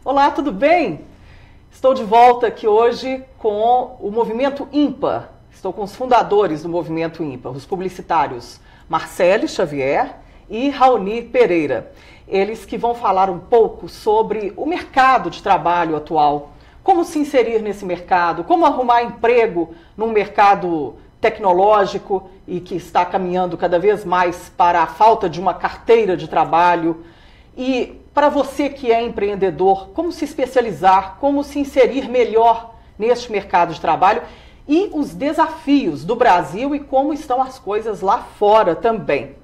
Olá, tudo bem? Estou de volta aqui hoje com o Movimento Ímpar. Estou com os fundadores do Movimento Ímpar, os publicitários Marcele Xavier e Raoni Pereira. Eles que vão falar um pouco sobre o mercado de trabalho atual, como se inserir nesse mercado, como arrumar emprego num mercado tecnológico e que está caminhando cada vez mais para a falta de uma carteira de trabalho. E para você que é empreendedor, como se especializar, como se inserir melhor neste mercado de trabalho e os desafios do Brasil e como estão as coisas lá fora também.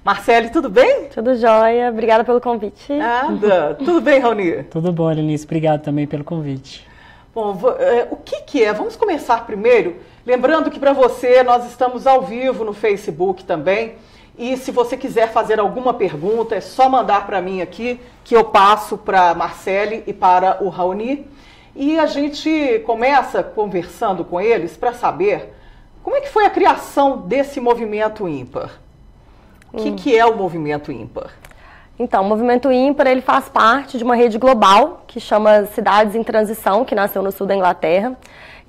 Marcele, tudo bem? Tudo jóia, obrigada pelo convite. Nada. Tudo bem, Raoni? Tudo bom, Elenice, obrigado também pelo convite. Bom, o que é? Vamos começar primeiro, lembrando que para você nós estamos ao vivo no Facebook também, e se você quiser fazer alguma pergunta é só mandar para mim aqui, que eu passo para a Marcele e para o Raoni, e a gente começa conversando com eles para saber como é que foi a criação desse movimento ímpar. O que é o Movimento Ímpar? Então, o Movimento Ímpar ele faz parte de uma rede global que chama Cidades em Transição, que nasceu no sul da Inglaterra.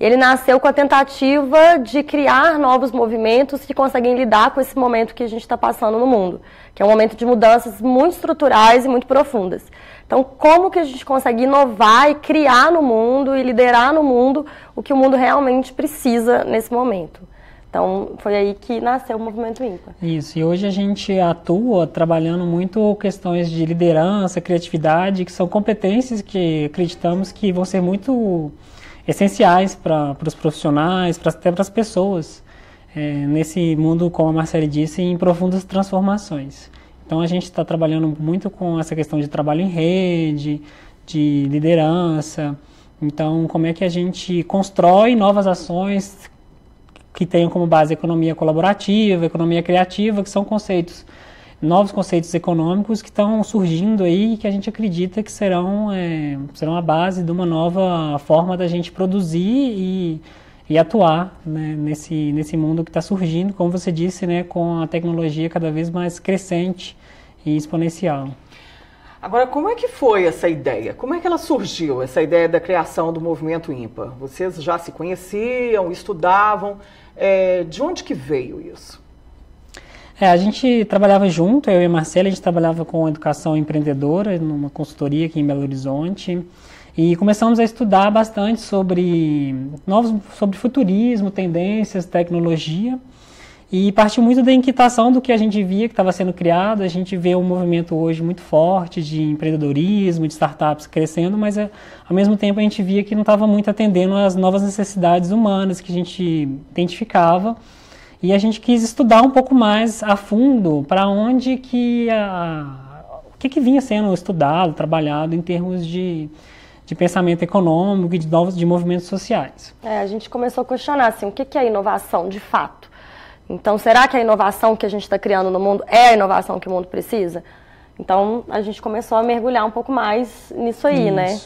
Ele nasceu com a tentativa de criar novos movimentos que conseguem lidar com esse momento que a gente está passando no mundo, que é um momento de mudanças muito estruturais e muito profundas. Então, como que a gente consegue inovar e criar no mundo e liderar no mundo o que o mundo realmente precisa nesse momento? Então, foi aí que nasceu o Movimento Ímpar. Isso, e hoje a gente atua trabalhando muito questões de liderança, criatividade, que são competências que acreditamos que vão ser muito essenciais para os profissionais, até para as pessoas, nesse mundo, como a Marcele disse, em profundas transformações. Então, a gente está trabalhando muito com essa questão de trabalho em rede, de liderança. Então, como é que a gente constrói novas ações que tenham como base a economia colaborativa, a economia criativa, que são conceitos, novos conceitos econômicos que estão surgindo aí e que a gente acredita que serão a base de uma nova forma da gente produzir e atuar, né, nesse mundo que está surgindo, como você disse, né, com a tecnologia cada vez mais crescente e exponencial. Agora, como é que foi essa ideia? Como é que ela surgiu, essa ideia da criação do Movimento Ímpar? Vocês já se conheciam, estudavam? De onde que veio isso? A gente trabalhava junto, eu e a Marcela, a gente trabalhava com educação empreendedora numa consultoria aqui em Belo Horizonte e começamos a estudar bastante sobre futurismo, tendências, tecnologia. E partiu muito da inquietação do que a gente via que estava sendo criado. A gente vê um movimento hoje muito forte de empreendedorismo, de startups crescendo, mas ao mesmo tempo a gente via que não estava muito atendendo às novas necessidades humanas que a gente identificava. E a gente quis estudar um pouco mais a fundo para onde que o que vinha sendo estudado, trabalhado em termos de pensamento econômico e de movimentos sociais. A gente começou a questionar assim, o que é inovação de fato? Então, será que a inovação que a gente está criando no mundo é a inovação que o mundo precisa? Então, a gente começou a mergulhar um pouco mais nisso aí, né?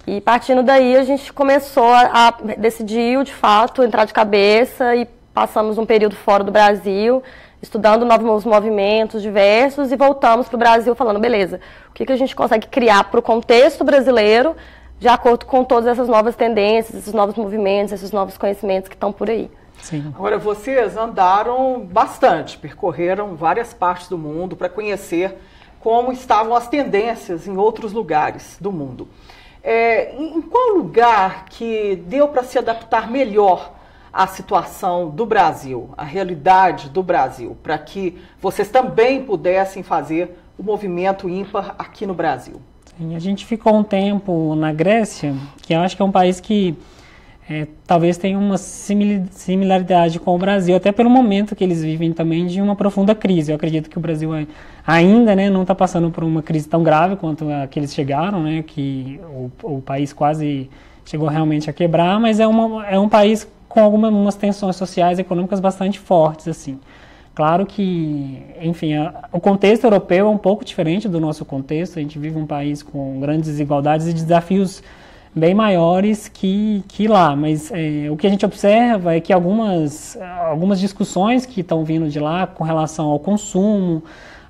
E partindo daí, a gente começou a decidir, de fato, entrar de cabeça e passamos um período fora do Brasil, estudando novos movimentos diversos e voltamos para o Brasil falando, beleza, o que a gente consegue criar para o contexto brasileiro de acordo com todas essas novas tendências, esses novos movimentos, esses novos conhecimentos que estão por aí. Sim. Agora, vocês andaram bastante, percorreram várias partes do mundo para conhecer como estavam as tendências em outros lugares do mundo. Em qual lugar que deu para se adaptar melhor à situação do Brasil, à realidade do Brasil, para que vocês também pudessem fazer o Movimento Ímpar aqui no Brasil? Sim, a gente ficou um tempo na Grécia, que eu acho que é um país que talvez tenha uma similaridade com o Brasil, até pelo momento que eles vivem também de uma profunda crise. Eu acredito que o Brasil ainda, né, não está passando por uma crise tão grave quanto a que eles chegaram, né, que o país quase chegou realmente a quebrar, mas é um país com algumas tensões sociais e econômicas bastante fortes, assim. Claro que, enfim, o contexto europeu é um pouco diferente do nosso contexto. A gente vive um país com grandes desigualdades e desafios bem maiores que lá, mas o que a gente observa é que algumas discussões que estão vindo de lá com relação ao consumo,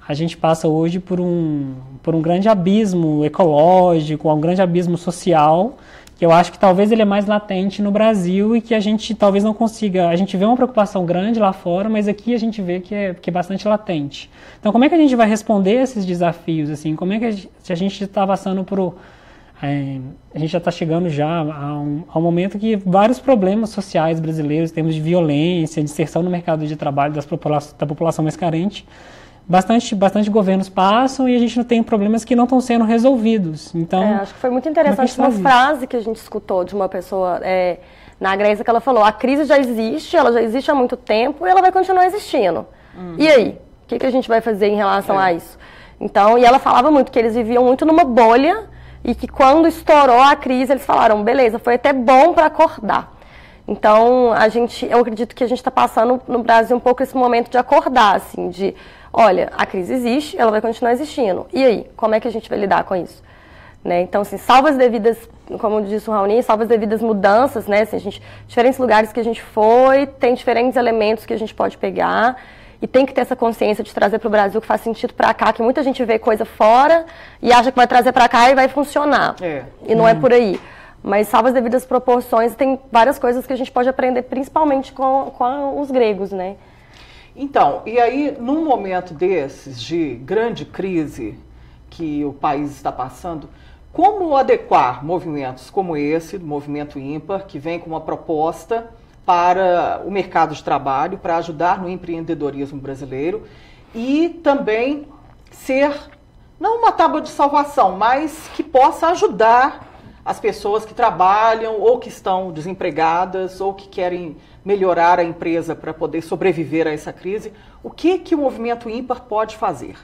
a gente passa hoje por um grande abismo ecológico, um grande abismo social, que eu acho que talvez ele é mais latente no Brasil e que a gente talvez não consiga. A gente vê uma preocupação grande lá fora, mas aqui a gente vê que é bastante latente. Então, como é que a gente vai responder a esses desafios? Assim? Como é que a gente está passando por... a gente já está chegando já a um momento que vários problemas sociais brasileiros, em termos de violência, de inserção no mercado de trabalho da população mais carente, bastante governos passam e a gente não tem problemas que não estão sendo resolvidos. Então, acho que foi muito interessante uma frase que a gente escutou de uma pessoa na Grécia, que ela falou: a crise já existe, ela já existe há muito tempo e ela vai continuar existindo. E aí? O que a gente vai fazer em relação a isso? Então, e ela falava muito que eles viviam muito numa bolha e que quando estourou a crise eles falaram: beleza, foi até bom para acordar. Então, eu acredito que a gente está passando no Brasil um pouco esse momento de acordar, assim, de... Olha, a crise existe, ela vai continuar existindo. E aí, como é que a gente vai lidar com isso? Né? Então, assim, salvo as devidas, como disse o Raoni, salvo as devidas mudanças, né? Assim, diferentes lugares que a gente foi, tem diferentes elementos que a gente pode pegar e tem que ter essa consciência de trazer para o Brasil que faz sentido para cá, que muita gente vê coisa fora e acha que vai trazer para cá e vai funcionar. E não é por aí. Mas, salvo as devidas proporções, tem várias coisas que a gente pode aprender, principalmente com os gregos, né? Então, e aí, num momento desses de grande crise que o país está passando, como adequar movimentos como esse, do Movimento Ímpar, que vem com uma proposta para o mercado de trabalho, para ajudar no empreendedorismo brasileiro e também ser, não uma tábua de salvação, mas que possa ajudar as pessoas que trabalham ou que estão desempregadas ou que querem melhorar a empresa para poder sobreviver a essa crise. O que o Movimento Ímpar pode fazer?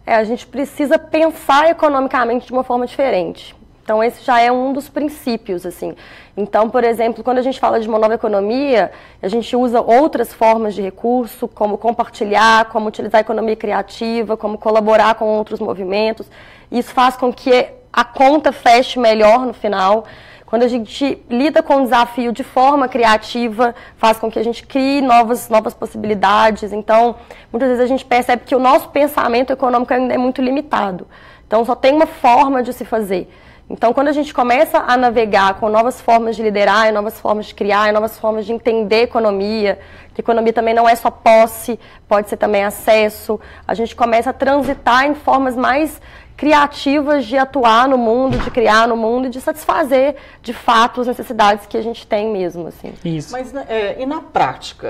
A gente precisa pensar economicamente de uma forma diferente. Então, esse já é um dos princípios, assim. Então, por exemplo, quando a gente fala de uma nova economia, a gente usa outras formas de recurso, como compartilhar, como utilizar a economia criativa, como colaborar com outros movimentos. Isso faz com que a conta feche melhor no final. Quando a gente lida com o desafio de forma criativa, faz com que a gente crie novas possibilidades. Então, muitas vezes a gente percebe que o nosso pensamento econômico ainda é muito limitado. Então, só tem uma forma de se fazer. Então, quando a gente começa a navegar com novas formas de liderar, novas formas de criar, novas formas de entender economia, que economia também não é só posse, pode ser também acesso, a gente começa a transitar em formas mais criativas de atuar no mundo, de criar no mundo e de satisfazer, de fato, as necessidades que a gente tem mesmo. Assim. Isso. Mas, e na prática,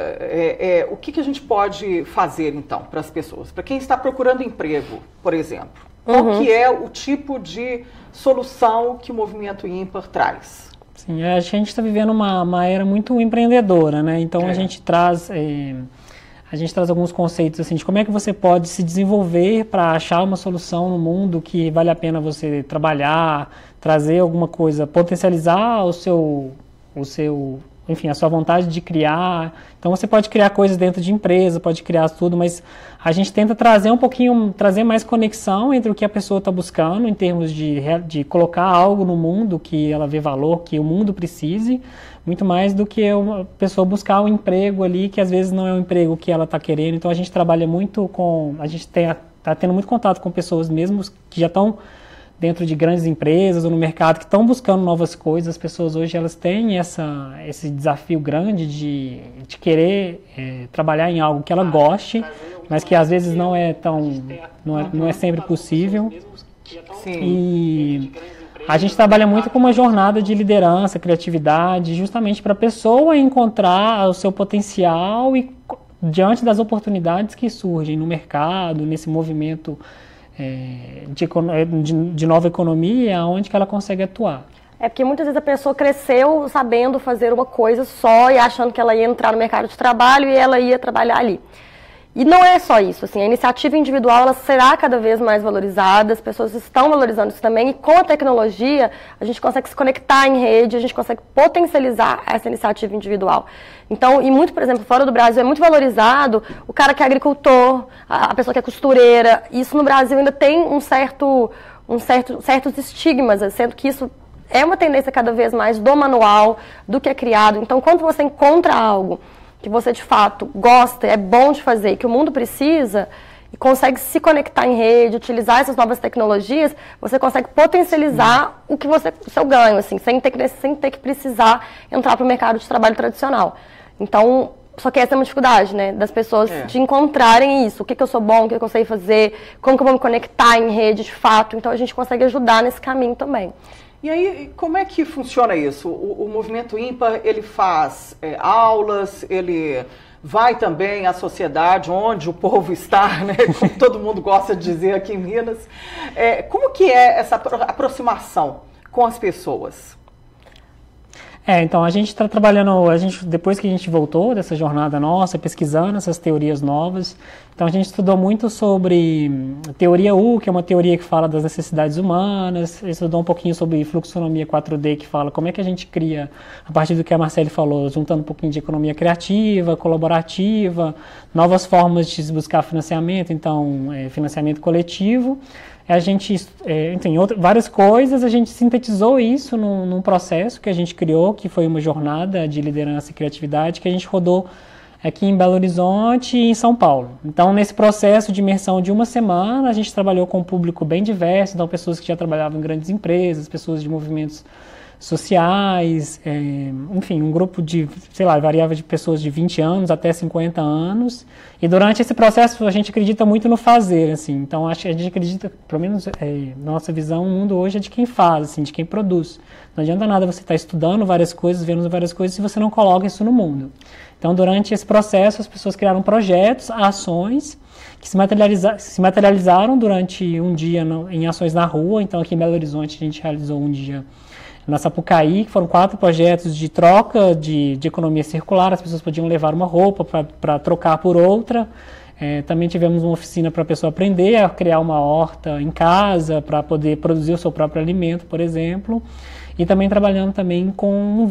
o que a gente pode fazer, então, para as pessoas? Para quem está procurando emprego, por exemplo, qual que é o tipo de solução que o Movimento Ímpar traz? Sim, a gente está vivendo uma era muito empreendedora, né? Então a gente traz alguns conceitos assim de como é que você pode se desenvolver para achar uma solução no mundo que vale a pena você trabalhar, trazer alguma coisa, potencializar enfim, a sua vontade de criar. Então você pode criar coisas dentro de empresa, pode criar tudo, mas a gente tenta trazer mais conexão entre o que a pessoa está buscando em termos de colocar algo no mundo que ela vê valor, que o mundo precise, muito mais do que uma pessoa buscar um emprego ali que às vezes não é um emprego que ela está querendo. Então a gente trabalha muito a gente está tendo muito contato com pessoas mesmo que já estão dentro de grandes empresas ou no mercado que estão buscando novas coisas. As pessoas hoje elas têm esse desafio grande de querer trabalhar em algo que ela goste, mas que às vezes não é sempre possível. Sim. E a gente trabalha muito com uma jornada de liderança, criatividade, justamente para a pessoa encontrar o seu potencial e diante das oportunidades que surgem no mercado, nesse movimento de nova economia, onde que ela consegue atuar. Porque muitas vezes a pessoa cresceu sabendo fazer uma coisa só e achando que ela ia entrar no mercado de trabalho e ela ia trabalhar ali. E não é só isso, assim, a iniciativa individual ela será cada vez mais valorizada, as pessoas estão valorizando isso também, e com a tecnologia a gente consegue se conectar em rede, a gente consegue potencializar essa iniciativa individual. Então, e muito, por exemplo, fora do Brasil é muito valorizado o cara que é agricultor, a pessoa que é costureira. Isso no Brasil ainda tem certos estigmas, sendo que isso é uma tendência cada vez mais do manual, do que é criado. Então, quando você encontra algo que você de fato gosta, é bom de fazer, que o mundo precisa, e consegue se conectar em rede, utilizar essas novas tecnologias, você consegue potencializar o seu ganho, assim, sem ter que precisar entrar para o mercado de trabalho tradicional. Então, só que essa é uma dificuldade, né, das pessoas de encontrarem isso, o que eu sou bom, o que eu sei fazer, como que eu vou me conectar em rede de fato. Então, a gente consegue ajudar nesse caminho também. E aí, como é que funciona isso? O movimento ímpar, ele faz aulas, ele vai também à sociedade onde o povo está, né? Como todo mundo gosta de dizer aqui em Minas. Como que é essa aproximação com as pessoas? Então a gente está trabalhando, depois que a gente voltou dessa jornada nossa, pesquisando essas teorias novas, então a gente estudou muito sobre teoria U, que é uma teoria que fala das necessidades humanas, estudou um pouquinho sobre fluxonomia 4D, que fala como é que a gente cria, a partir do que a Marcele falou, juntando um pouquinho de economia criativa, colaborativa, novas formas de buscar financiamento, então financiamento coletivo. A gente, várias coisas, a gente sintetizou isso num processo que a gente criou, que foi uma jornada de liderança e criatividade que a gente rodou aqui em Belo Horizonte e em São Paulo. Então, nesse processo de imersão de uma semana, a gente trabalhou com um público bem diverso, então pessoas que já trabalhavam em grandes empresas, pessoas de movimentos sociais, enfim, um grupo de, variava de pessoas de 20 anos até 50 anos, e durante esse processo a gente acredita muito no fazer, assim, então a gente acredita, pelo menos na nossa visão, o mundo hoje é de quem faz, assim, de quem produz. Não adianta nada você estar estudando várias coisas, vendo várias coisas, se você não coloca isso no mundo. Então, durante esse processo, as pessoas criaram projetos, ações, que se materializaram durante um dia em ações na rua. Então, aqui em Belo Horizonte, a gente realizou um dia na Sapucaí, que foram 4 projetos de troca de economia circular. As pessoas podiam levar uma roupa para trocar por outra. Também tivemos uma oficina para a pessoa aprender a criar uma horta em casa, para poder produzir o seu próprio alimento, por exemplo. E também trabalhando também com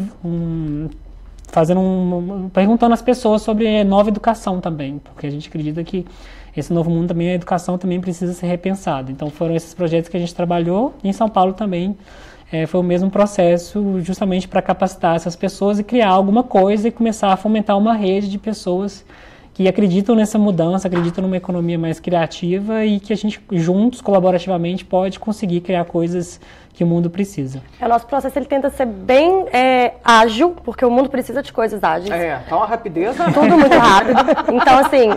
perguntando às pessoas sobre nova educação também, porque a gente acredita que esse novo mundo também, a educação também precisa ser repensada. Então foram esses projetos que a gente trabalhou, e em São Paulo também foi o mesmo processo, justamente para capacitar essas pessoas e criar alguma coisa e começar a fomentar uma rede de pessoas que acreditam nessa mudança, acreditam numa economia mais criativa e que a gente, juntos, colaborativamente, pode conseguir criar coisas que o mundo precisa. O nosso processo ele tenta ser bem ágil, porque o mundo precisa de coisas ágeis. Então a rapidez... Tudo muito rápido. Então, assim,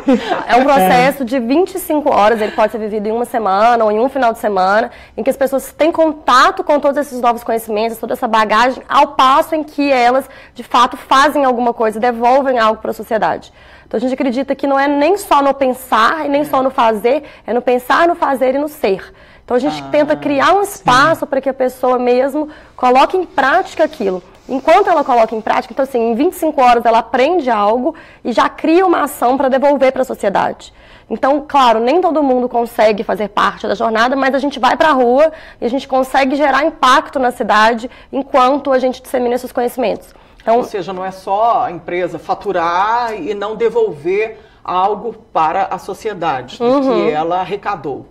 é um processo de 25 horas, ele pode ser vivido em uma semana ou em um final de semana, em que as pessoas têm contato com todos esses novos conhecimentos, toda essa bagagem, ao passo em que elas, de fato, fazem alguma coisa, devolvem algo para a sociedade. Então, a gente acredita que não é nem só no pensar e nem só no fazer, é no pensar, no fazer e no ser. Então, a gente tenta criar um espaço para que a pessoa mesmo coloque em prática aquilo. Enquanto ela coloca em prática, então, assim, em 25 horas ela aprende algo e já cria uma ação para devolver para a sociedade. Então, claro, nem todo mundo consegue fazer parte da jornada, mas a gente vai para a rua e a gente consegue gerar impacto na cidade enquanto a gente dissemina esses conhecimentos. Então, ou seja, não é só a empresa faturar e não devolver algo para a sociedade que ela arrecadou.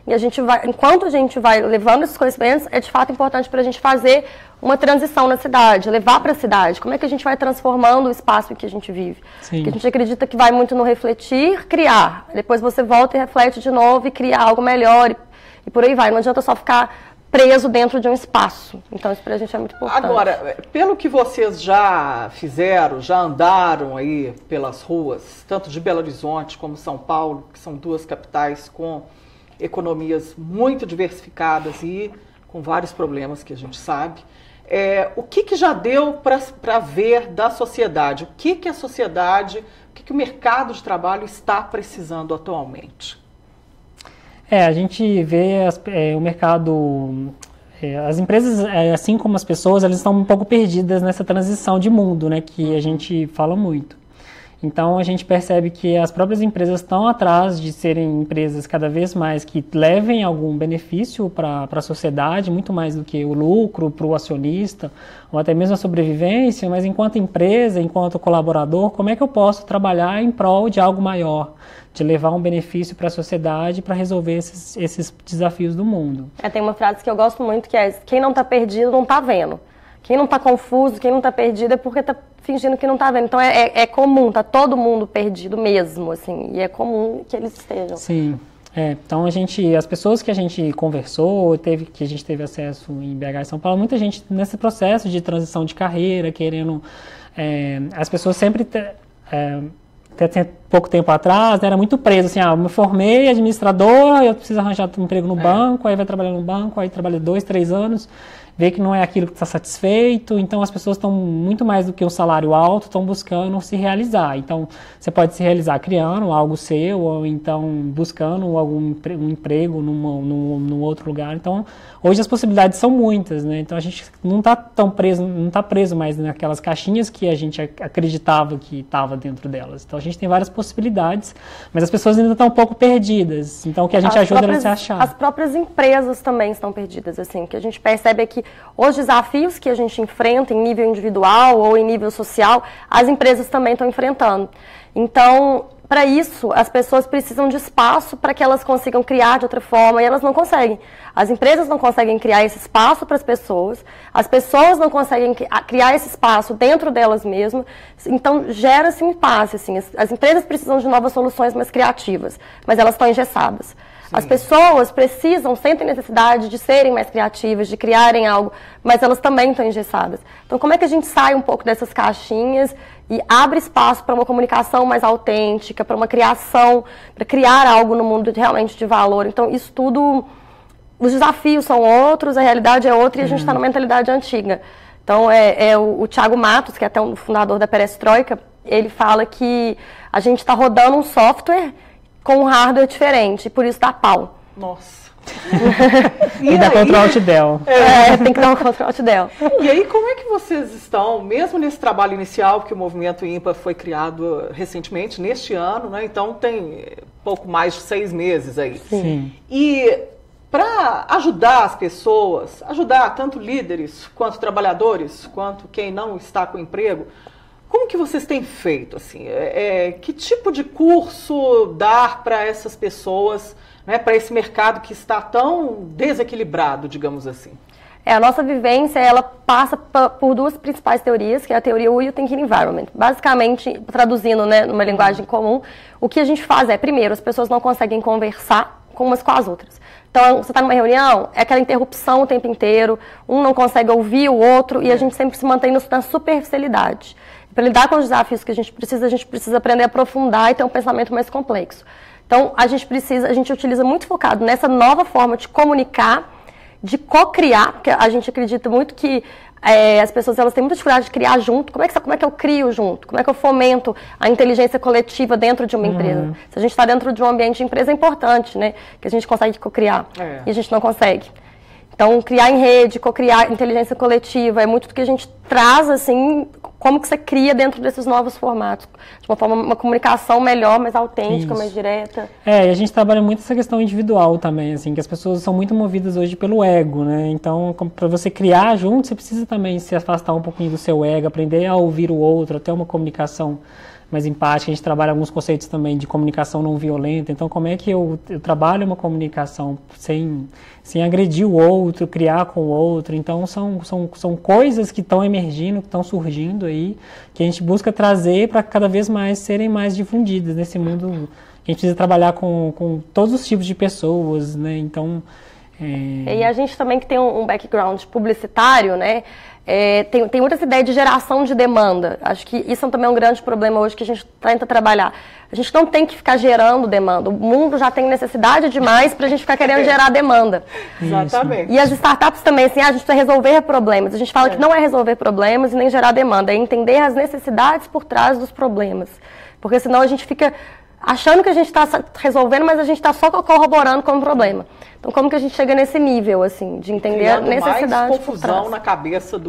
E a gente vai, enquanto a gente vai levando esses conhecimentos, é de fato importante para a gente fazer uma transição na cidade, levar para a cidade. Como é que a gente vai transformando o espaço em que a gente vive? Porque a gente acredita que vai muito no refletir, criar. Depois você volta e reflete de novo e cria algo melhor e por aí vai. Não adianta só ficar preso dentro de um espaço. Então isso pra gente é muito importante. Agora, pelo que vocês já fizeram, já andaram aí pelas ruas, tanto de Belo Horizonte como São Paulo, que são 2 capitais com economias muito diversificadas e com vários problemas que a gente sabe, o que já deu para ver da sociedade? O que a sociedade, o que o mercado de trabalho está precisando atualmente? A gente vê o mercado, as empresas, assim como as pessoas, elas estão um pouco perdidas nessa transição de mundo, né, que a gente fala muito. Então, a gente percebe que as próprias empresas estão atrás de serem empresas cada vez mais que levem algum benefício para a sociedade, muito mais do que o lucro para o acionista, ou até mesmo a sobrevivência, mas enquanto empresa, enquanto colaborador, como é que eu posso trabalhar em prol de algo maior, de levar um benefício para a sociedade para resolver esses desafios do mundo. Tem uma frase que eu gosto muito que é: quem não está perdido não está vendo. Quem não está confuso, quem não está perdido é porque está fingindo que não está vendo. Então é comum, tá todo mundo perdido mesmo, assim, e é comum que eles estejam. Sim. Então as pessoas que a gente conversou, que a gente teve acesso em BH e São Paulo, muita gente nesse processo de transição de carreira, querendo, as pessoas sempre, até pouco tempo atrás, era muito preso, assim, eu me formei administrador, eu preciso arranjar um emprego no banco, aí vai trabalhar no banco, aí trabalha 2, 3 anos, vê que não é aquilo que está satisfeito, então as pessoas estão muito mais do que um salário alto, estão buscando se realizar. Então, você pode se realizar criando algo seu, ou então buscando um emprego num outro lugar. Então, hoje as possibilidades são muitas, né? Então, a gente não está tão preso, não está preso mais naquelas caixinhas que a gente acreditava que estava dentro delas. Então, a gente tem várias possibilidades, mas as pessoas ainda estão um pouco perdidas. Então, o que a gente ajuda é a se achar. As próprias empresas também estão perdidas, assim. O que a gente percebe é que os desafios que a gente enfrenta em nível individual ou em nível social, as empresas também estão enfrentando. Então, para isso, as pessoas precisam de espaço para que elas consigam criar de outra forma, e elas não conseguem. As empresas não conseguem criar esse espaço para as pessoas não conseguem criar esse espaço dentro delas mesmas, então gera-se um impasse. Assim. As empresas precisam de novas soluções mais criativas, mas elas estão engessadas. As pessoas sentem necessidade de serem mais criativas, de criarem algo, mas elas também estão engessadas. Então, como é que a gente sai um pouco dessas caixinhas e abre espaço para uma comunicação mais autêntica, para uma criação, para criar algo no mundo realmente de valor? Então, isso tudo, os desafios são outros, a realidade é outra e a gente está na mentalidade antiga. Então, o Thiago Matos, que é até um fundador da Perestroika, ele fala que a gente está rodando um software com um hardware diferente, por isso dá pau. Nossa. E dá Ctrl-Alt-Del. Tem que dar um Ctrl-Alt-Del. E aí, como é que vocês estão, mesmo nesse trabalho inicial, que o Movimento IMPA foi criado recentemente, neste ano, né? Então tem pouco mais de 6 meses aí. Sim. E para ajudar as pessoas, ajudar tanto líderes, quanto trabalhadores, quanto quem não está com emprego, como que vocês têm feito, assim? Que tipo de curso dar para essas pessoas, né, para esse mercado que está tão desequilibrado, digamos assim? A nossa vivência, ela passa por 2 principais teorias, que é a teoria U e o Thinking Environment. Basicamente, traduzindo, né, numa linguagem comum, o que a gente faz primeiro, as pessoas não conseguem conversar umas com as outras. Então, você está numa reunião, é aquela interrupção o tempo inteiro, um não consegue ouvir o outro, e a gente sempre se mantém na superficialidade. Para lidar com os desafios que a gente precisa aprender a aprofundar e ter um pensamento mais complexo. Então, a gente utiliza muito focado nessa nova forma de comunicar, de co-criar, porque a gente acredita muito que as pessoas elas têm muita dificuldade de criar junto. Como é que eu crio junto? Como é que eu fomento a inteligência coletiva dentro de uma empresa? Se a gente está dentro de um ambiente de empresa é importante, né? Que a gente consegue co-criar. E a gente não consegue. Então, criar em rede, co-criar inteligência coletiva, é muito do que a gente traz, assim, como que você cria dentro desses novos formatos. De uma forma, uma comunicação melhor, mais autêntica, mais direta. E a gente trabalha muito essa questão individual também, assim, que as pessoas são muito movidas hoje pelo ego, né? Então, para você criar junto, você precisa também se afastar um pouquinho do seu ego, aprender a ouvir o outro, até uma comunicação mais empática. A gente trabalha alguns conceitos também de comunicação não violenta. Então, como é que eu trabalho uma comunicação sem agredir o outro, criar com o outro? Então, são coisas que estão emergindo, que estão surgindo aí, que a gente busca trazer para cada vez mais serem mais difundidas nesse mundo. A gente precisa trabalhar com todos os tipos de pessoas, né? Então... E a gente também que tem um background publicitário, né? Tem muita essa ideia de geração de demanda. Acho que isso também é um grande problema hoje que a gente tenta trabalhar. A gente não tem que ficar gerando demanda. O mundo já tem necessidade demais para a gente ficar querendo gerar demanda. Exatamente. E as startups também, assim, a gente precisa resolver problemas. A gente fala que não é resolver problemas e nem gerar demanda, é entender as necessidades por trás dos problemas. Porque senão a gente fica achando que a gente está resolvendo, mas a gente está só corroborando com o problema. Então, como que a gente chega nesse nível, assim, de entender a necessidade mais confusão na cabeça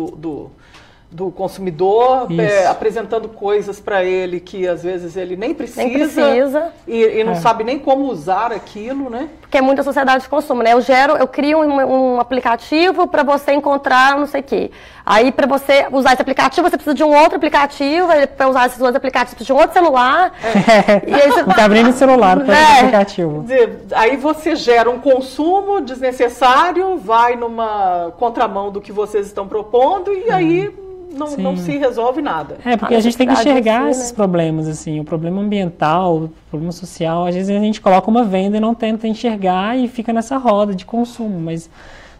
do consumidor, apresentando coisas para ele que às vezes ele nem precisa. E não sabe nem como usar aquilo, né? Porque é muita sociedade de consumo, né? Eu crio um aplicativo para você encontrar não sei o quê. Aí, para você usar esse aplicativo, você precisa de um outro aplicativo. Para usar esses outros aplicativos, você precisa de um outro celular. E aí você tá abrindo o celular para esse aplicativo. Aí você gera um consumo desnecessário, vai numa contramão do que vocês estão propondo e aí não se resolve nada. Porque a gente tem que enxergar esses problemas, assim, o problema ambiental, o problema social, às vezes a gente coloca uma venda e não tenta enxergar e fica nessa roda de consumo, mas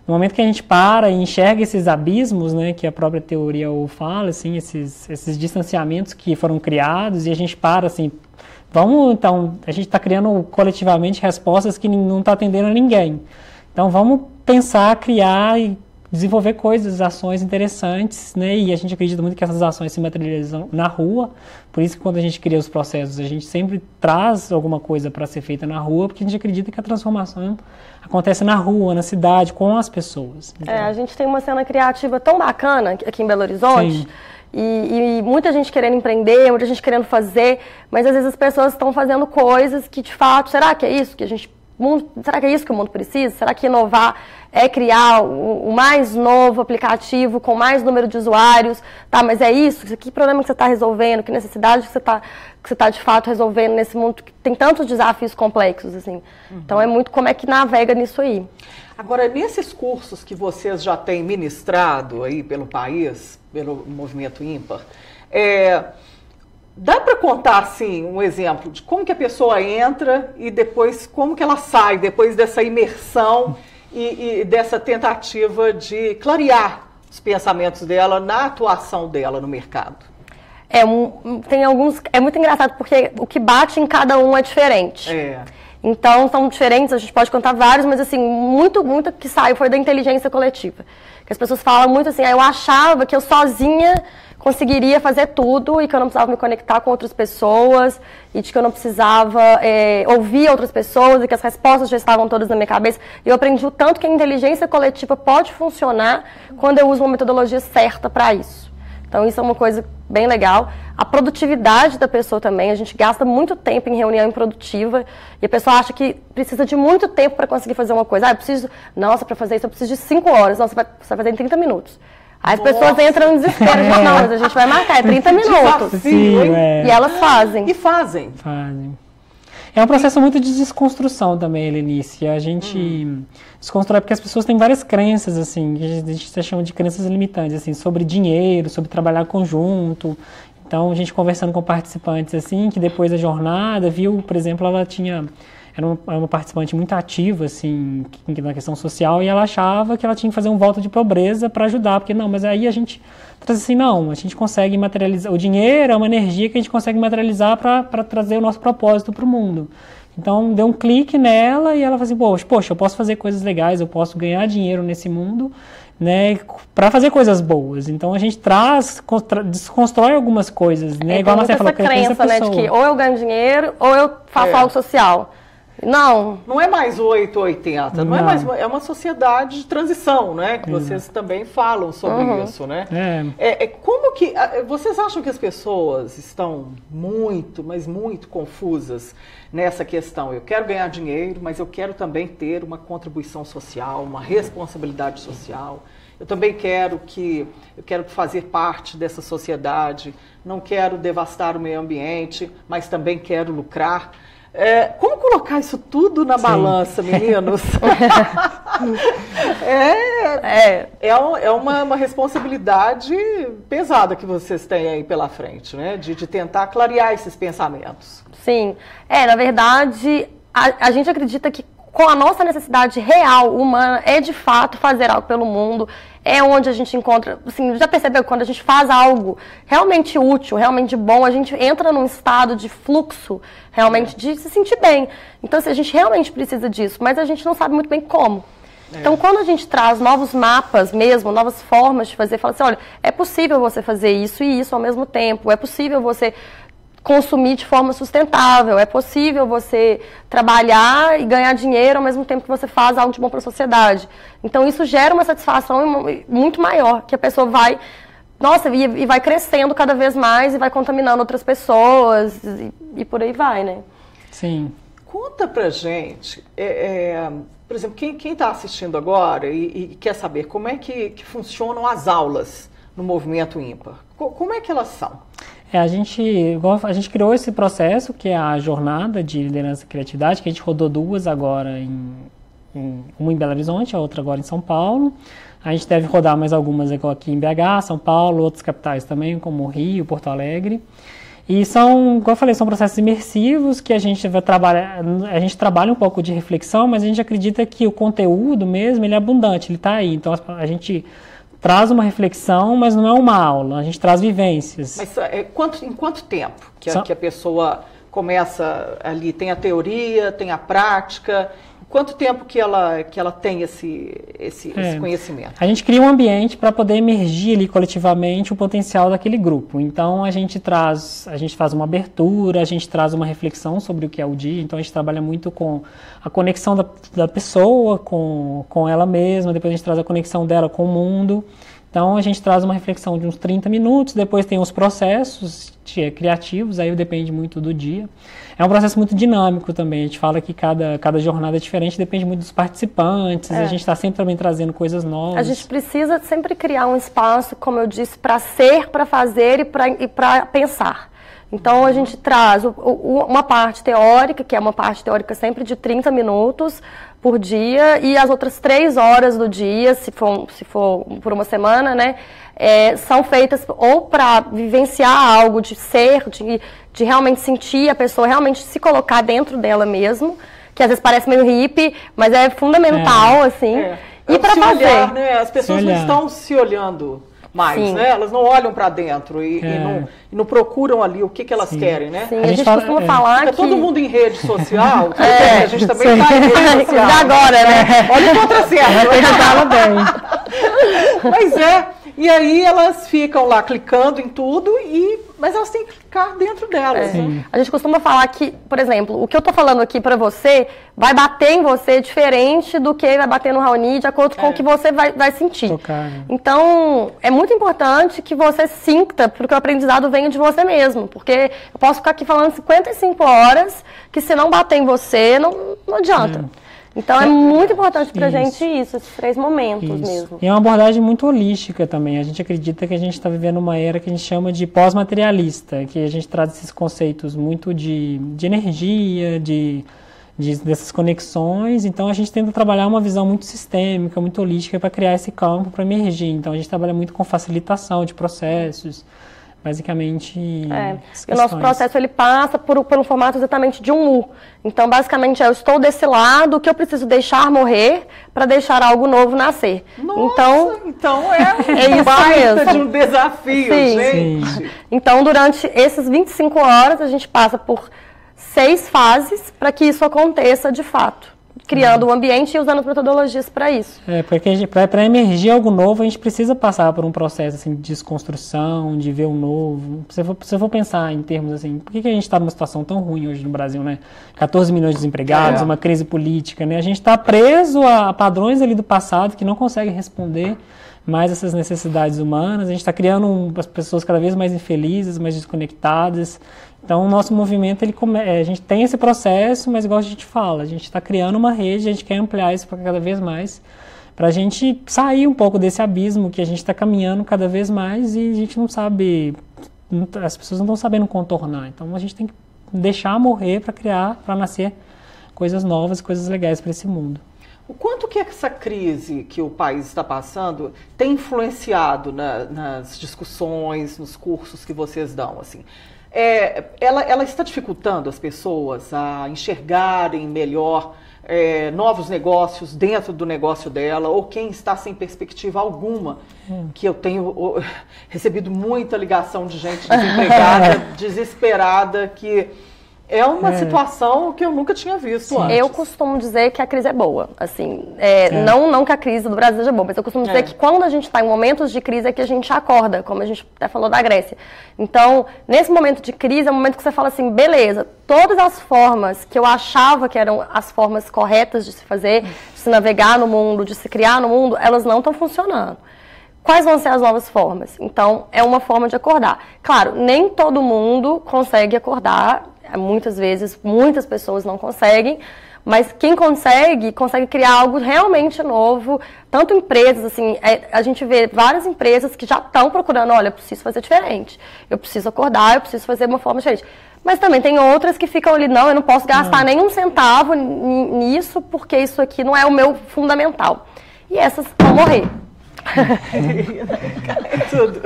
no momento que a gente para e enxerga esses abismos, né, que a própria teoria fala, assim, esses distanciamentos que foram criados e a gente para, assim, então, a gente está criando coletivamente respostas que não está atendendo a ninguém. Então, vamos pensar, criar e desenvolver coisas, ações interessantes, né? E a gente acredita muito que essas ações se materializam na rua, por isso que quando a gente cria os processos, a gente sempre traz alguma coisa para ser feita na rua, porque a gente acredita que a transformação acontece na rua, na cidade, com as pessoas. Então, a gente tem uma cena criativa tão bacana aqui em Belo Horizonte, e muita gente querendo empreender, muita gente querendo fazer, mas às vezes as pessoas estão fazendo coisas que, de fato, será que é isso que será que é isso que o mundo precisa? Será que inovar é criar o mais novo aplicativo com mais número de usuários? Tá, mas é isso? Que problema que você está resolvendo? Que necessidade que você tá de fato resolvendo nesse mundo que tem tantos desafios complexos, assim? Então é muito como é que navega nisso aí. Agora, nesses cursos que vocês já têm ministrado aí pelo país, pelo movimento ímpar, dá para contar, assim, um exemplo de como que a pessoa entra e depois como que ela sai, depois dessa imersão e dessa tentativa de clarear os pensamentos dela na atuação dela no mercado? Tem alguns... É muito engraçado porque o que bate em cada um é diferente. Então, são diferentes, a gente pode contar vários, mas assim, muito que saiu foi da inteligência coletiva. Que as pessoas falam muito assim, eu achava que eu sozinha conseguiria fazer tudo e que eu não precisava me conectar com outras pessoas e de que eu não precisava ouvir outras pessoas e que as respostas já estavam todas na minha cabeça. E eu aprendi o tanto que a inteligência coletiva pode funcionar quando eu uso uma metodologia certa para isso. Então, isso é uma coisa bem legal. A produtividade da pessoa também. A gente gasta muito tempo em reunião improdutiva e a pessoa acha que precisa de muito tempo para conseguir fazer uma coisa. Nossa, para fazer isso eu preciso de 5 horas. Nossa, você vai fazer em 30 minutos. Aí as pessoas entram no desespero. Não, mas a gente vai marcar, 30 minutos. Desafio, E elas fazem. E fazem. É um processo muito de desconstrução também, Helenice. A gente desconstrói porque as pessoas têm várias crenças, assim, que a gente chama de crenças limitantes, assim, sobre dinheiro, sobre trabalhar conjunto. Então, a gente conversando com participantes, assim, que depois da jornada, viu, por exemplo, era uma participante muito ativa, assim, na questão social, e ela achava que ela tinha que fazer um voto de pobreza para ajudar, porque mas aí a gente traz assim, a gente consegue materializar, o dinheiro é uma energia que a gente consegue materializar para trazer o nosso propósito para o mundo. Então, deu um clique nela e ela falou assim, poxa, eu posso fazer coisas legais, eu posso ganhar dinheiro nesse mundo, né, para fazer coisas boas. Então, a gente desconstrói algumas coisas, né, igual a Marcela falou, crença, né, de que ou eu ganho dinheiro ou eu faço algo social. Não é mais 8 ou 80, não é mais, é uma sociedade de transição, né? Que vocês também falam sobre isso, né? Como que vocês acham que as pessoas estão muito, mas muito confusas nessa questão? Eu quero ganhar dinheiro, mas eu quero também ter uma contribuição social, uma responsabilidade social. Eu também quero fazer parte dessa sociedade, não quero devastar o meio ambiente, mas também quero lucrar. Como colocar isso tudo na balança, meninos? É uma responsabilidade pesada que vocês têm aí pela frente, né? De tentar clarear esses pensamentos. Sim. Na verdade, a gente acredita que com a nossa necessidade real, humana, é de fato fazer algo pelo mundo, é onde a gente encontra, assim, já percebeu que quando a gente faz algo realmente útil, realmente bom, a gente entra num estado de fluxo, realmente de se sentir bem. Então, assim, a gente realmente precisa disso, mas a gente não sabe muito bem como. Então, quando a gente traz novos mapas mesmo, novas formas de fazer, fala assim, olha, é possível você fazer isso e isso ao mesmo tempo, é possível você consumir de forma sustentável, é possível você trabalhar e ganhar dinheiro ao mesmo tempo que você faz algo de bom para a sociedade. Então isso gera uma satisfação muito maior, que a pessoa vai nossa, e vai crescendo cada vez mais e vai contaminando outras pessoas e por aí vai, né? Sim. Conta pra gente, por exemplo, quem está assistindo agora e quer saber como é que funcionam as aulas no Movimento Ímpar, como é que elas são? A gente criou esse processo, que é a jornada de liderança e criatividade, que a gente rodou 2 agora, uma em Belo Horizonte, a outra agora em São Paulo. A gente deve rodar mais algumas aqui em BH, São Paulo, outras capitais também, como Rio, Porto Alegre. E são, como eu falei, são processos imersivos que a gente vai trabalhar, a gente trabalha um pouco de reflexão, mas a gente acredita que o conteúdo mesmo, ele é abundante, ele está aí. Então a gente traz uma reflexão, mas não é uma aula, a gente traz vivências. Mas em quanto tempo que a pessoa começa ali, tem a teoria, tem a prática? Quanto tempo que ela tem esse conhecimento? A gente cria um ambiente para poder emergir ali coletivamente o potencial daquele grupo. Então a gente faz uma abertura, a gente traz uma reflexão sobre o que é o dia. Então a gente trabalha muito com a conexão da pessoa com ela mesma, depois a gente traz a conexão dela com o mundo. Então a gente traz uma reflexão de uns 30 minutos, depois tem os processos criativos, aí depende muito do dia. É um processo muito dinâmico também, a gente fala que cada jornada é diferente, depende muito dos participantes, a gente está sempre também trazendo coisas novas. A gente precisa sempre criar um espaço, como eu disse, para ser, para fazer e para pensar. Então a gente traz uma parte teórica, que é uma parte teórica sempre de 30 minutos por dia, e as outras 3 horas do dia, se for por uma semana, né, são feitas ou para vivenciar algo, de ser, de realmente sentir a pessoa, realmente se colocar dentro dela mesmo, que às vezes parece meio hippie, mas é fundamental, assim, e para fazer. Olhar, né? As pessoas não estão se olhando mais, né? Elas não olham para dentro e não procuram ali o que elas querem, né? Sim, a gente costuma falar que... todo mundo em rede social, a gente também está em rede social. Agora, né? Olha o contracerto. Mas e aí elas ficam lá clicando em tudo, mas elas têm que clicar dentro delas. Né? A gente costuma falar que, por exemplo, o que eu tô falando aqui para você vai bater em você diferente do que vai bater no Raoni, de acordo com o que você vai sentir. Então, é muito importante que você sinta, porque o aprendizado venha de você mesmo. Porque eu posso ficar aqui falando 55 horas, que se não bater em você, não adianta. Então é muito importante pra gente esses 3 momentos mesmo. E é uma abordagem muito holística também. A gente acredita que a gente está vivendo uma era que a gente chama de pós-materialista, que a gente traz esses conceitos muito de energia, dessas conexões. Então a gente tenta trabalhar uma visão muito sistêmica, muito holística para criar esse campo para emergir. Então a gente trabalha muito com facilitação de processos. Basicamente, o nosso processo ele passa por um formato exatamente de um U. Então, basicamente, eu estou desse lado, o que eu preciso deixar morrer para deixar algo novo nascer. Nossa, então é isso mesmo. De um desafio, gente. Sim. Então, durante esses 25 horas, a gente passa por 6 fases para que isso aconteça de fato. Criando o ambiente e usando as metodologias para isso. Porque para emergir algo novo, a gente precisa passar por um processo assim, de desconstrução, de ver o novo. Se você for pensar em termos assim, por que a gente está numa situação tão ruim hoje no Brasil, né? 14 milhões de desempregados, uma crise política, né? A gente está preso a padrões ali do passado que não conseguem responder mais essas necessidades humanas. A gente está criando as pessoas cada vez mais infelizes, mais desconectadas. Então, o nosso movimento, a gente tem esse processo, mas igual a gente fala, a gente está criando uma rede, a gente quer ampliar isso para cada vez mais, para a gente sair um pouco desse abismo que a gente está caminhando cada vez mais e a gente não sabe, as pessoas não estão sabendo contornar. Então, a gente tem que deixar morrer para criar, para nascer coisas novas, coisas legais para esse mundo. O quanto que essa crise que o país está passando tem influenciado nas discussões, nos cursos que vocês dão, assim? Ela está dificultando as pessoas a enxergarem melhor novos negócios dentro do negócio dela, ou quem está sem perspectiva alguma, que eu tenho recebido muita ligação de gente desempregada, desesperada, que é uma situação que eu nunca tinha visto antes. Eu costumo dizer que a crise é boa, assim, não que a crise do Brasil seja boa, mas eu costumo dizer que quando a gente está em momentos de crise é que a gente acorda, como a gente até falou da Grécia. Então, nesse momento de crise é o momento que você fala assim, beleza, todas as formas que eu achava que eram as formas corretas de se fazer, de se navegar no mundo, de se criar no mundo, elas não estão funcionando. quais vão ser as novas formas? Então, é uma forma de acordar. Claro, nem todo mundo consegue acordar, muitas vezes, muitas pessoas não conseguem, mas quem consegue criar algo realmente novo, tanto empresas, assim, a gente vê várias empresas que já estão procurando, olha, eu preciso fazer diferente, eu preciso acordar, eu preciso fazer de uma forma diferente. Mas também tem outras que ficam ali, não, eu não posso gastar nenhum centavo nisso, porque isso aqui não é o meu fundamental. E essas vão morrer. Tudo.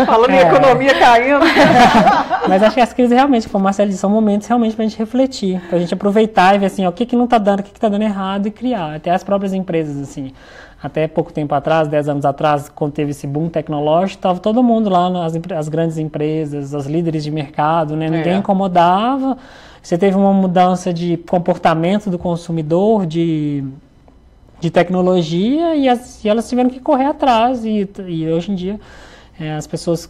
Falando em economia caindo. Mas acho que as crises realmente, como a Marcelo disse, são momentos realmente para a gente refletir, para a gente aproveitar e ver assim, ó, o que não está dando, o que está dando errado e criar. Até as próprias empresas, assim. Até pouco tempo atrás, 10 anos atrás, quando teve esse boom tecnológico, estava todo mundo lá, as grandes empresas, os líderes de mercado, né? Ninguém incomodava. Você teve uma mudança de comportamento do consumidor, de tecnologia, e elas tiveram que correr atrás. E hoje em dia, as pessoas,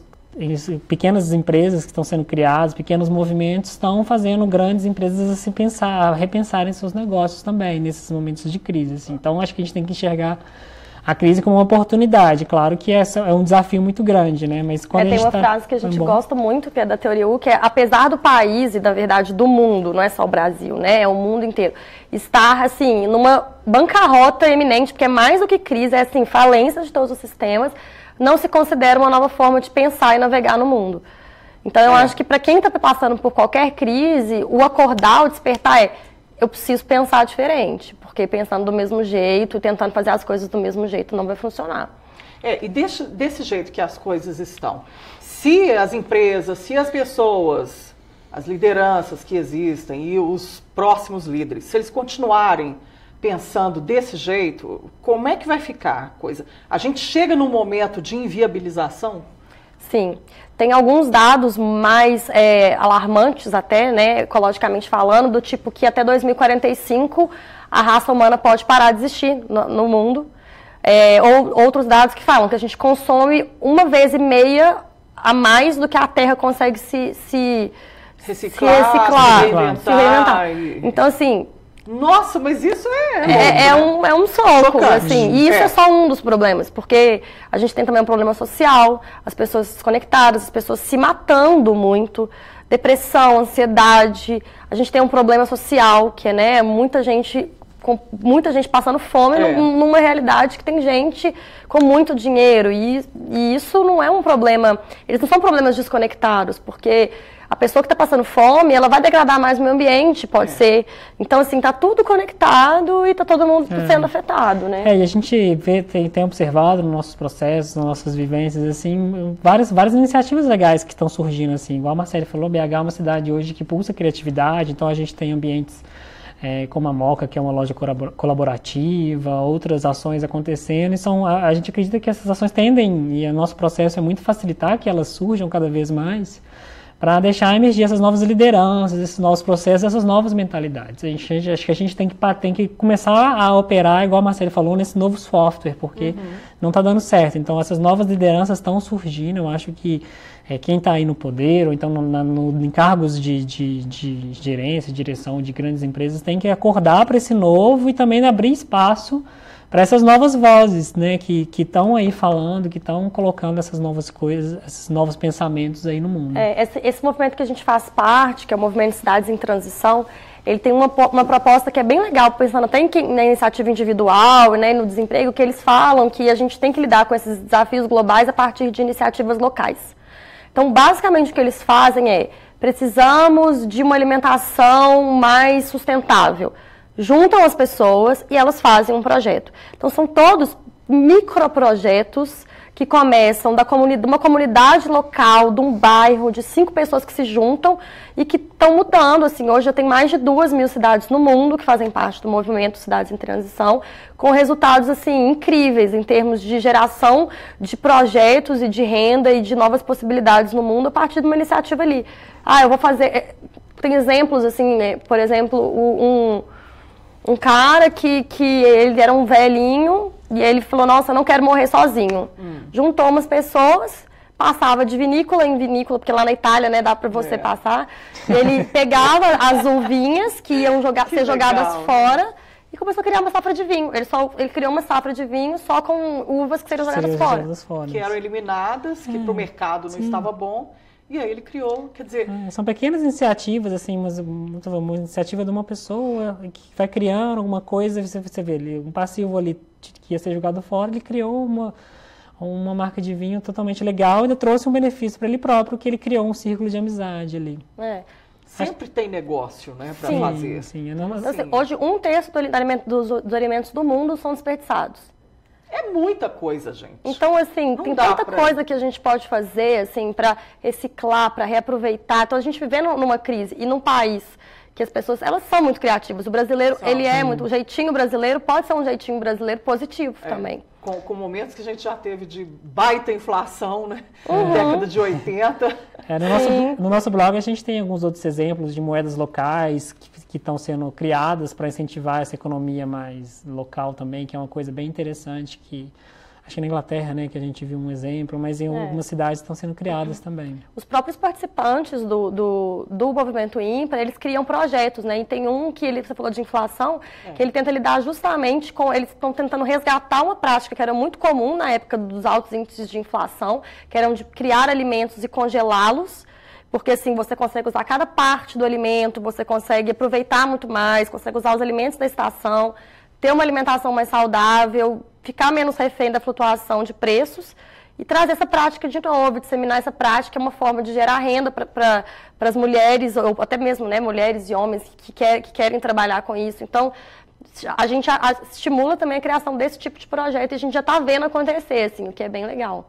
pequenas empresas que estão sendo criadas, pequenos movimentos, estão fazendo grandes empresas a repensarem seus negócios também, nesses momentos de crise. Assim. Então, acho que a gente tem que enxergar a crise como uma oportunidade. Claro que essa é um desafio muito grande, né? Mas quando tem uma frase que a gente gosta muito, que é da Teoria U, que é, apesar do país e, da verdade, do mundo, não é só o Brasil, né? É o mundo inteiro, estar, assim, numa bancarrota eminente, porque é mais do que crise, é, assim, falência de todos os sistemas, não se considera uma nova forma de pensar e navegar no mundo. Então, eu acho que para quem está passando por qualquer crise, o acordar, o despertar eu preciso pensar diferente, porque pensando do mesmo jeito, tentando fazer as coisas do mesmo jeito, não vai funcionar. E desse jeito que as coisas estão, se as empresas, se as pessoas, as lideranças que existem e os próximos líderes, se eles continuarem pensando desse jeito, como é que vai ficar a coisa? A gente chega num momento de inviabilização? Sim, tem alguns dados mais alarmantes até, né, ecologicamente falando, do tipo que até 2045 a raça humana pode parar de existir no mundo. Ou outros dados que falam que a gente consome 1,5 vezes a mais do que a Terra consegue se reciclar, se reinventar. Então, assim... Nossa, mas isso é um soco, assim, e isso é só um dos problemas, porque a gente tem também um problema social, as pessoas desconectadas, as pessoas se matando muito, depressão, ansiedade, a gente tem um problema social, que é, né, muita gente passando fome numa realidade que tem gente com muito dinheiro, e isso não é um problema, eles não são problemas desconectados, porque a pessoa que está passando fome, ela vai degradar mais o meio ambiente, pode ser. Então, assim, está tudo conectado e está todo mundo sendo afetado, né? E a gente tem observado nos nossos processos, nas nossas vivências, assim, várias iniciativas legais que estão surgindo, assim. Igual a Marcele falou, BH é uma cidade hoje que pulsa criatividade, então a gente tem ambientes como a Moca, que é uma loja colaborativa, outras ações acontecendo, e a gente acredita que essas ações tendem, e o nosso processo é muito facilitar que elas surjam cada vez mais, para deixar emergir essas novas lideranças, esses novos processos, essas novas mentalidades. Acho que a gente tem que começar a operar, igual a Marcele falou, nesse novo software, porque não está dando certo. Então, essas novas lideranças estão surgindo. Eu acho que quem está aí no poder, ou então em cargos de gerência, direção de grandes empresas, tem que acordar para esse novo e também abrir espaço para essas novas vozes, né, que estão aí falando, que estão colocando essas novas coisas, esses novos pensamentos aí no mundo. Esse movimento que a gente faz parte, que é o Movimento de Cidades em Transição, ele tem uma proposta que é bem legal, pensando até na iniciativa individual, né, no desemprego, que eles falam que a gente tem que lidar com esses desafios globais a partir de iniciativas locais. Então, basicamente, o que eles fazem precisamos de uma alimentação mais sustentável. Juntam as pessoas e elas fazem um projeto. Então, são todos microprojetos que começam de uma comunidade local, de um bairro, de 5 pessoas que se juntam e que estão mudando. Assim, hoje já tem mais de 2.000 cidades no mundo que fazem parte do movimento Cidades em Transição, com resultados assim, incríveis em termos de geração de projetos e de renda e de novas possibilidades no mundo a partir de uma iniciativa ali. Eu vou fazer... Tem exemplos, assim, por exemplo, um cara que ele era um velhinho e ele falou, nossa, eu não quero morrer sozinho. Juntou umas pessoas, passava de vinícola em vinícola, porque lá na Itália, né, dá pra você passar. E ele pegava as uvinhas que iam ser jogadas fora e começou a criar uma safra de vinho. Ele criou uma safra de vinho só com uvas que seriam jogadas fora. Que eram eliminadas, que para o mercado não estava bom. E aí ele criou, quer dizer... são pequenas iniciativas, assim, uma iniciativa de uma pessoa que vai criando alguma coisa, você vê, um passivo ali que ia ser jogado fora, ele criou uma marca de vinho totalmente legal e ainda trouxe um benefício para ele próprio, que ele criou um círculo de amizade ali. Sempre tem negócio, né, para fazer. Sim, assim, hoje, 1/3 dos alimentos do mundo são desperdiçados. É muita coisa, gente. Então, assim, tem tanta coisa que a gente pode fazer, assim, para reciclar, para reaproveitar. Então, a gente vivendo numa crise e num país que as pessoas, elas são muito criativas. O brasileiro, o jeitinho brasileiro pode ser um jeitinho brasileiro positivo também. Com momentos que a gente já teve de baita inflação, né? Década de 80. No nosso blog a gente tem alguns outros exemplos de moedas locais que estão sendo criadas para incentivar essa economia mais local também, que é uma coisa bem interessante, que acho que na Inglaterra, né, que a gente viu um exemplo, mas em algumas cidades estão sendo criadas também. Os próprios participantes do movimento ímpar, eles criam projetos, né? E tem um que você falou de inflação, que ele tenta lidar justamente com... Eles estão tentando resgatar uma prática que era muito comum na época dos altos índices de inflação, que eram de criar alimentos e congelá-los, porque assim, você consegue usar cada parte do alimento, você consegue aproveitar muito mais, consegue usar os alimentos da estação, ter uma alimentação mais saudável, ficar menos refém da flutuação de preços e trazer essa prática de novo, disseminar essa prática, é uma forma de gerar renda para as mulheres, ou até mesmo, né, mulheres e homens que querem trabalhar com isso. Então, a gente estimula também a criação desse tipo de projeto e a gente já está vendo acontecer, assim, o que é bem legal.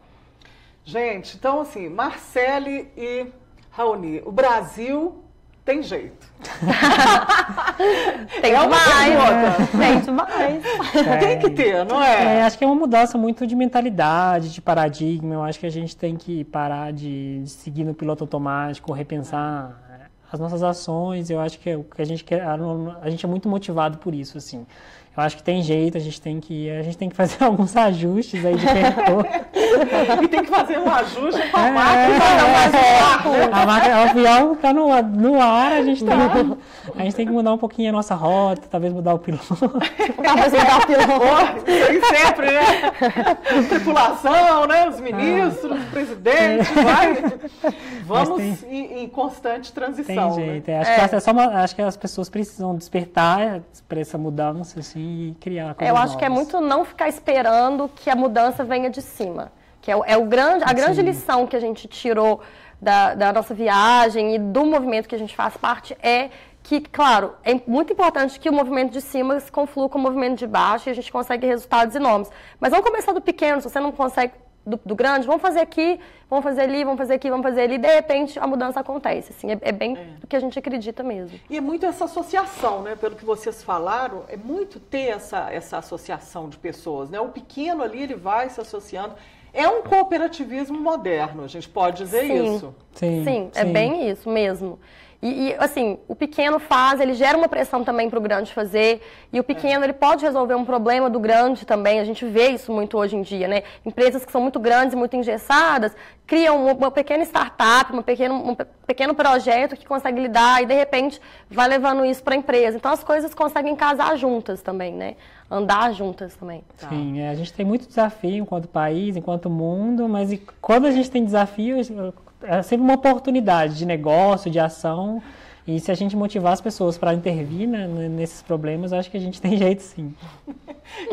Gente, então assim, Marcele e Raoni, o Brasil... tem jeito. Tem demais. Tem demais. Tem que ter, não é? Acho que é uma mudança muito de mentalidade, de paradigma. Eu acho que a gente tem que parar de seguir no piloto automático, repensar as nossas ações. Eu acho que o que a gente quer, a gente é muito motivado por isso, assim. Eu acho que tem jeito, a gente tem que fazer alguns ajustes aí de percurso. E tem que fazer um ajuste com a máquina. A máquina, o avião está no ar, a gente tem que mudar um pouquinho a nossa rota, talvez mudar o piloto. Talvez mudar o piloto. Tem sempre, né? Tripulação, né? Os ministros, o presidente, vamos em constante transição. Tem jeito. Né? Acho que as pessoas precisam despertar para essa mudança, assim, e criar coisas Eu acho novas. que é muito não ficar esperando que a mudança venha de cima. Que a grande lição que a gente tirou da nossa viagem e do movimento que a gente faz parte é que, claro, é muito importante que o movimento de cima se conflua com o movimento de baixo e a gente consegue resultados enormes. Mas vamos começar do pequeno, se você não consegue do grande, vamos fazer aqui, vamos fazer ali, vamos fazer aqui, vamos fazer ali, e de repente a mudança acontece. Assim, é bem do que a gente acredita mesmo. E é muito essa associação, né? Pelo que vocês falaram, é muito ter essa associação de pessoas, né? O pequeno ali, ele vai se associando. É um cooperativismo moderno, a gente pode dizer isso. Sim, é bem isso mesmo. E, assim, o pequeno ele gera uma pressão também para o grande fazer, e o pequeno, ele pode resolver um problema do grande também, a gente vê isso muito hoje em dia, né? Empresas que são muito grandes e muito engessadas, criam uma pequena startup, um pequeno projeto que consegue lidar e, de repente, vai levando isso para a empresa. Então, as coisas conseguem casar juntas também, né? Andar juntas também. Sim, a gente tem muito desafio enquanto país, enquanto mundo, mas quando a gente tem desafio, é sempre uma oportunidade de negócio, de ação, e se a gente motivar as pessoas para intervir, né, nesses problemas, eu acho que a gente tem jeito, sim.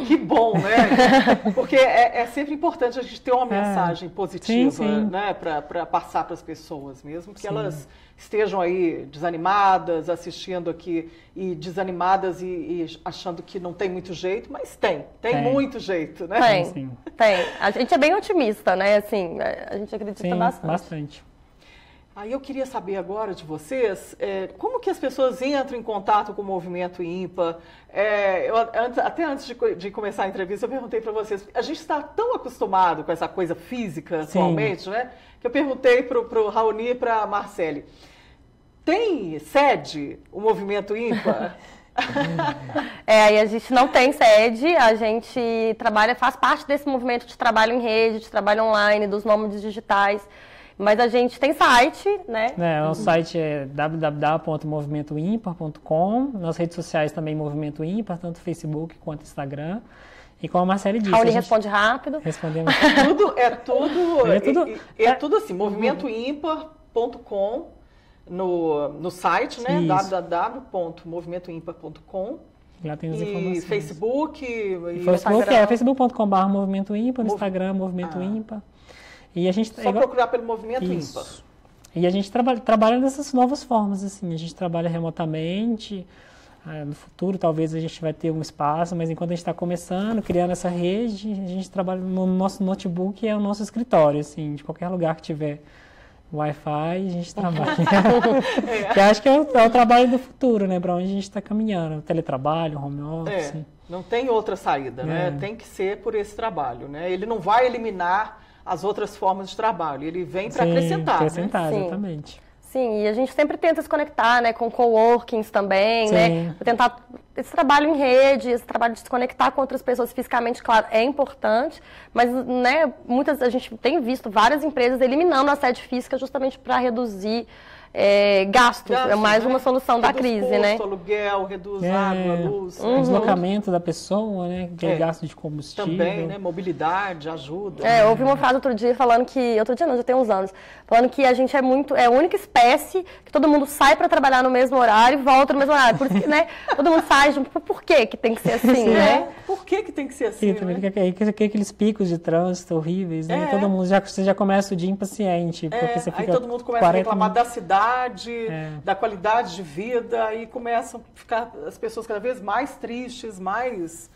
Que bom, né? Porque é sempre importante a gente ter uma mensagem positiva, né, para passar para as pessoas, mesmo que elas estejam aí desanimadas, assistindo aqui, e desanimadas e achando que não tem muito jeito, mas tem muito jeito, né? Tem. A gente é bem otimista, né? Assim, a gente acredita bastante. Aí eu queria saber agora de vocês, como que as pessoas entram em contato com o movimento ímpar? Até antes de começar a entrevista, eu perguntei para vocês, a gente está tão acostumado com essa coisa física atualmente, né? Que eu perguntei para o Raoni e para a Marcele, tem sede o movimento ímpar? E a gente não tem sede, a gente faz parte desse movimento de trabalho em rede, de trabalho online, dos nômades digitais. Mas a gente tem site, né? O site é www.movimentoimpar.com. Nas redes sociais também Movimento Ímpar, tanto Facebook quanto Instagram. E como a Marcele disse... Raoni responde rápido. Respondemos. É tudo assim, movimentoimpar.com no site, né? www.movimentoimpar.com. Lá tem as informações. Facebook facebook.com.br Movimento Ímpar, no Instagram Movimento Ímpar. E a gente, só procurar pelo Movimento Ímpar. E a gente trabalha dessas novas formas, assim, a gente trabalha remotamente, no futuro talvez a gente vai ter um espaço, mas enquanto a gente está começando, criando essa rede, a gente trabalha no nosso notebook, é o nosso escritório, assim, de qualquer lugar que tiver Wi-Fi, a gente trabalha. Que acho que é o trabalho do futuro, né, para onde a gente está caminhando, o teletrabalho, home office. Não tem outra saída, né, tem que ser por esse trabalho, né, ele não vai eliminar as outras formas de trabalho, ele vem para acrescentar, né? Exatamente. Sim, e a gente sempre tenta se conectar, né, com coworkings também, né, tentar esse trabalho em rede, esse trabalho de se conectar com outras pessoas fisicamente, claro, é importante, mas, né, a gente tem visto várias empresas eliminando a sede física justamente para reduzir gastos, é mais uma solução da crise, custo, né? Aluguel, reduz água, luz. Deslocamento da pessoa, né? Que é gasto de combustível. Também, né? Mobilidade, ajuda. Eu ouvi uma frase outro dia falando que, já tem uns anos, falando que a gente é a única espécie que todo mundo sai para trabalhar no mesmo horário e volta no mesmo horário. Por isso que, né? Todo mundo sai, por que tem que ser assim, né? Por que tem que ser assim, também aqueles picos de trânsito horríveis, né? Todo mundo você já começa o dia impaciente, porque você fica aí todo mundo começa a reclamar da cidade, da qualidade de vida, e começam a ficar as pessoas cada vez mais tristes, mais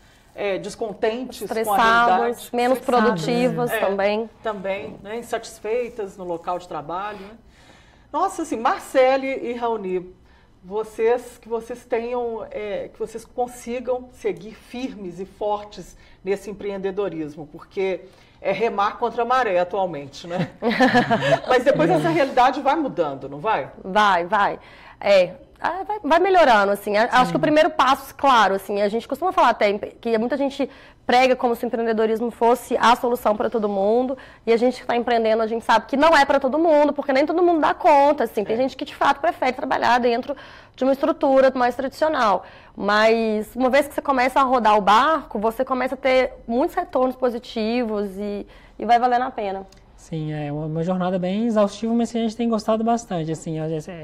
descontentes com a realidade. Menos produtivas também. Também, né, insatisfeitas no local de trabalho. Né? Nossa, assim, Marcele e Raoni, que vocês tenham, que vocês consigam seguir firmes e fortes nesse empreendedorismo, porque é remar contra a maré atualmente, né? Mas depois essa realidade vai mudando, não vai? Vai. Vai melhorando, assim. Acho que o primeiro passo, claro, assim, a gente costuma falar até que muita gente prega como se o empreendedorismo fosse a solução para todo mundo, e a gente que está empreendendo, a gente sabe que não é para todo mundo, porque nem todo mundo dá conta, assim. Tem gente que, de fato, prefere trabalhar dentro de uma estrutura mais tradicional. Mas, uma vez que você começa a rodar o barco, você começa a ter muitos retornos positivos e vai valendo a pena. Sim, é uma jornada bem exaustiva, mas que a gente tem gostado bastante. Assim,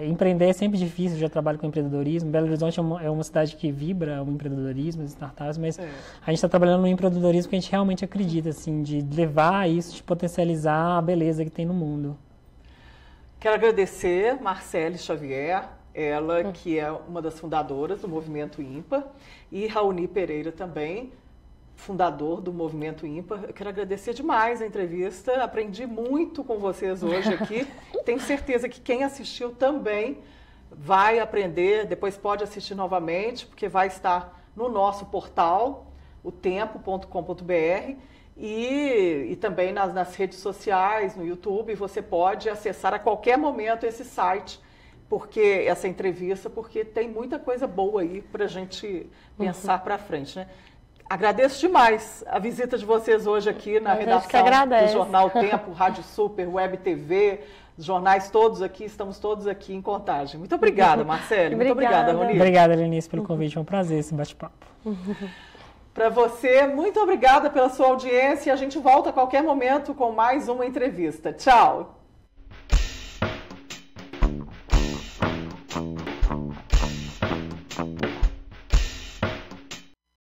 empreender é sempre difícil, eu já trabalho com empreendedorismo. Belo Horizonte é uma cidade que vibra o empreendedorismo, as startups, mas a gente está trabalhando no empreendedorismo que a gente realmente acredita, assim, de levar isso, de potencializar a beleza que tem no mundo. Quero agradecer Marcele Xavier, ela que é uma das fundadoras do Movimento Ímpar, e Raoni Pereira também, fundador do Movimento Ímpar. Eu quero agradecer demais a entrevista, aprendi muito com vocês hoje aqui. Tenho certeza que quem assistiu também vai aprender, depois pode assistir novamente, porque vai estar no nosso portal, otempo.com.br, e também nas redes sociais, no YouTube, você pode acessar a qualquer momento esse site, porque essa entrevista, porque tem muita coisa boa aí para a gente pensar para frente, né? Agradeço demais a visita de vocês hoje aqui na redação do Jornal Tempo, Rádio Super, Web TV, os jornais todos aqui, estamos todos aqui em Contagem. Muito obrigada, Marcele. Muito obrigada, Raoni. Obrigada, Lenice, pelo convite. É um prazer esse bate-papo. Para você, muito obrigada pela sua audiência. A gente volta a qualquer momento com mais uma entrevista. Tchau!